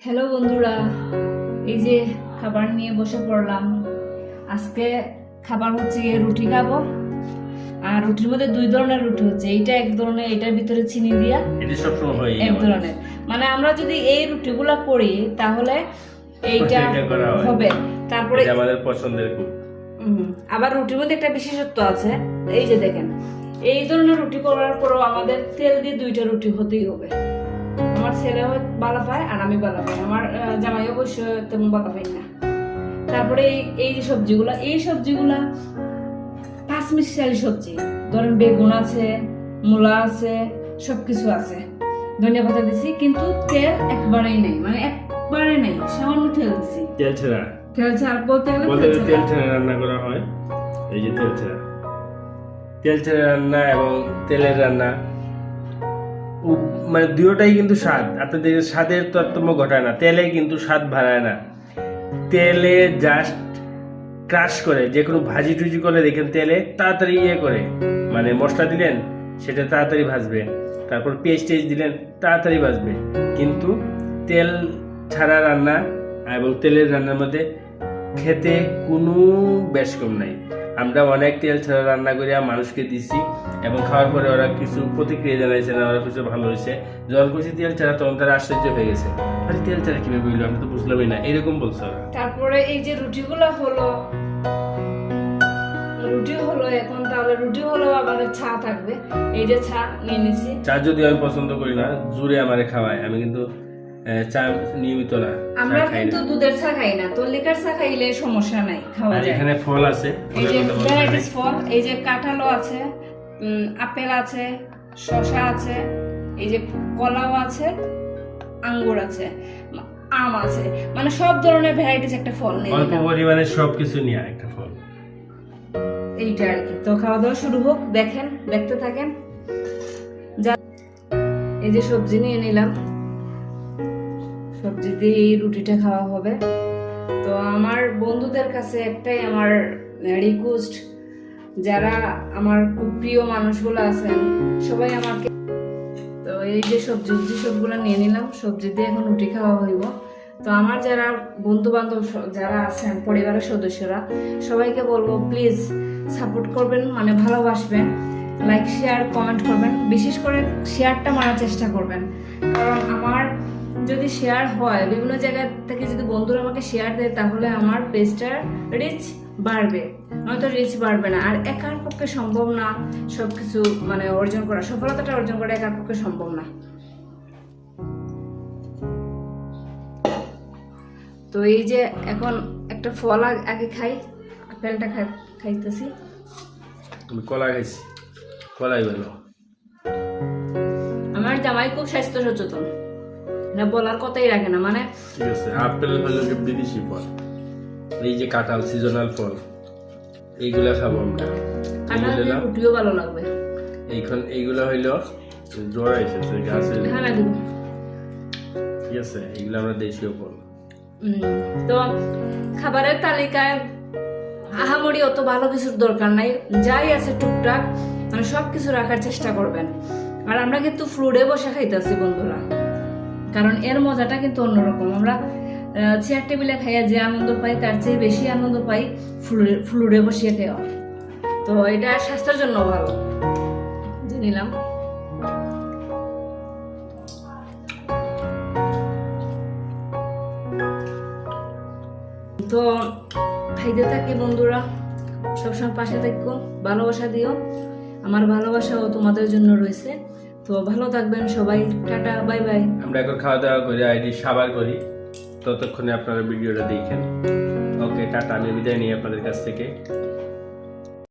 Hello বন্ধুরা, এই যে খাবার নিয়ে বসে পড়লাম। আজকে খাবার হচ্ছে রুটি খাবো। আর রুটির মধ্যে দুই ধরনের রুটি হচ্ছে, এইটা এক ধরনের, এটার ভিতরে চিনি দিয়া এটা সবসময় হয় এক ধরনের। মানে আমরা যদি এই রুটিগুলা করি তাহলে এইটা হবে। তারপরে আমাদের পছন্দের খুব। আবার রুটির মধ্যে একটা বিশেষত্ব আছে, এই যে দেখেন, এই ধরনের রুটি করার পরও আমাদের তেল দিয়ে দুইটা রুটি হতেই হবে। আমার ছেলে ভালো পায় আর আমি ভালো পাই, আমার জামাই অবশ্য তেমন ভালো পাই না। তারপরে এই যে সবজিগুলা, এই সবজিগুলা পাঁচ মিশালি সবজি, ধরেন বেগুন আছে, মূলা আছে, সবকিছু আছে, ধনিয়া পাতা দিছি, কিন্তু তেল একবারেই নেই, মানে একবারে নেই, সামান্য তেল দিছি। তেল ছাড়া বলতে গেলে তেল ছাড়া রান্না করা হয়। এই যে তেল ছাড়া রান্না এবং তেলের রান্না মানে দুটোটাই কিন্তু স্বাদ, আপনাদের স্বাদের তারতম্য ঘটায় না। তেলে কিন্তু স্বাদ বাড়ায় না, তেলে জাস্ট ক্রাশ করে। যে কোনো ভাজি টুজি করলে দেখেন তেলে তাড়াতাড়ি করে, মানে মশলা দিলেন সেটা তাড়াতাড়ি ভাজবে, তারপর পেঁয়াজ টেজ দিলেন তাড়াতাড়ি ভাজবে। কিন্তু তেল ছাড়া রান্না এবং তেলের রান্নার মধ্যে খেতে কোনো বেশ কম নাই। আমরা অনেক তেল ছাড়া রান্না করে মানুষকে দিছি এবং খাওয়ার পরে ওরা কিছু প্রতিক্রিয়া জানাইছে না, ওরা কিছু ভালো হয়েছে। যখন কিছু তেল ছাড়া তখন তারা আশ্চর্য হয়ে গেছে, আরে তেল ছাড়া কিভাবে বললো, আমি তো বুঝলামই না, এরকম বলছে ওরা। তারপরে এই যে রুটি হলো এখন, তাহলে রুটি হলো আমাদের ছা থাকবে। এই যে ছা নিয়ে নিছি। চা যদি আমি পছন্দ করি না, জোরে আমারে খাওয়ায়, আমি কিন্তু চা নিয়মিত না। আমরা কিন্তু দুধের চা খাই না, তো লিকার চা খাইলে সমস্যা নাই, খাওয়া যায়। এখানে ফল আছে, এই যে ভ্যারাইটিস ফল, এই যে কাঁঠালও আছে, আপেল আছে, শসা আছে, এই যে কলাও আছে, আঙ্গুর আছে, আম আছে, মানে সব ধরনের ভ্যারাইটিস একটা ফল নেই, অল্প পরিমাণে সবকিছু নিয়ে একটা ফল। এইটা আর কি। তো খাওয়া দাওয়া শুরু হোক, দেখতে থাকেন। এই যে সবজি নিয়ে নিলাম, সবজি দিয়ে এই রুটিটা খাওয়া হবে। তো আমার বন্ধুদের কাছে একটাই আমার রিকোয়েস্ট, যারা আমার খুব প্রিয় মানুষগুলো আছেন সবাই আমাকে, তো এই যে সবজি সবগুলো নিয়ে নিলাম, সবজি দিয়ে এখন রুটি খাওয়া হইব। তো আমার যারা বন্ধু বান্ধব যারা আছেন, পরিবারের সদস্যরা, সবাইকে বলবো প্লিজ সাপোর্ট করবেন, মানে ভালোবাসবেন, লাইক শেয়ার কমেন্ট করবেন, বিশেষ করে শেয়ারটা মারার চেষ্টা করবেন। কারণ আমার যদি শেয়ার হয়, বিভিন্ন জায়গা থেকে যদি বন্ধুরা আমাকে শেয়ার দেয়, তাহলে আমার পেজটার রিচ বাড়বে, নয়তো রিচ বাড়বে না। আর একার পক্ষে সম্ভব না সবকিছু মানে অর্জন করা, সফলতাটা অর্জন করা একার পক্ষে সম্ভব না। তো এই যে এখন একটা ফল আগে খাই, আপেলটা খাইতেছি। আমি কলা খাইছি, কলাই ভালো। আমার জামাই খুব স্বাস্থ্য সচেতন, না বলার কথাই রাখে না, মানে ঠিক আছে। আপেল হলো বিদেশি ফল, এই যে কাঁঠাল সিজনাল ফল, এইগুলা খাবো আমরা। কাঁঠাল দিয়ে রুটিও ভালো লাগবে। এইগুলা হইলো জোড়া এসেছে গাছের, হ্যাঁ দিব, ঠিক আছে। এইগুলা আমরা দেশীয় ফল। তো খাবারের তালিকায় আহামরি অত ভালো কিছুর দরকার নাই, যাই আছে টুকটাক মানে সবকিছু রাখার চেষ্টা করবেন। আর আমরা কিন্তু ফ্লুডে বসে খাইতেছি বন্ধুরা, কারণ এর মজাটা কিন্তু অন্যরকম। আমরা চেয়ার টেবিলে খাইয়া যে আনন্দ পাই, তার চেয়ে বেশি আনন্দ পাই ফ্লুডে বসিয়ে খাওয়া। তো এটা স্বাস্থ্যের জন্য ভালো, জানিলাম। তো খাইতে থাকি বন্ধুরা, সবসময় পাশে থাকো, ভালোবাসা দিও, আমার ভালোবাসাও তোমাদের জন্য রয়েছে। তো ভালো থাকবেন সবাই, টাটা, বাই বাই। আমরা এখন খাওয়া দাওয়া করে আইডি সাবার করি, ততক্ষণে আপনারা ভিডিওটা দেখেন। ওকে, টাটা, আমি বিদায় নিই আপনাদের কাছ থেকে।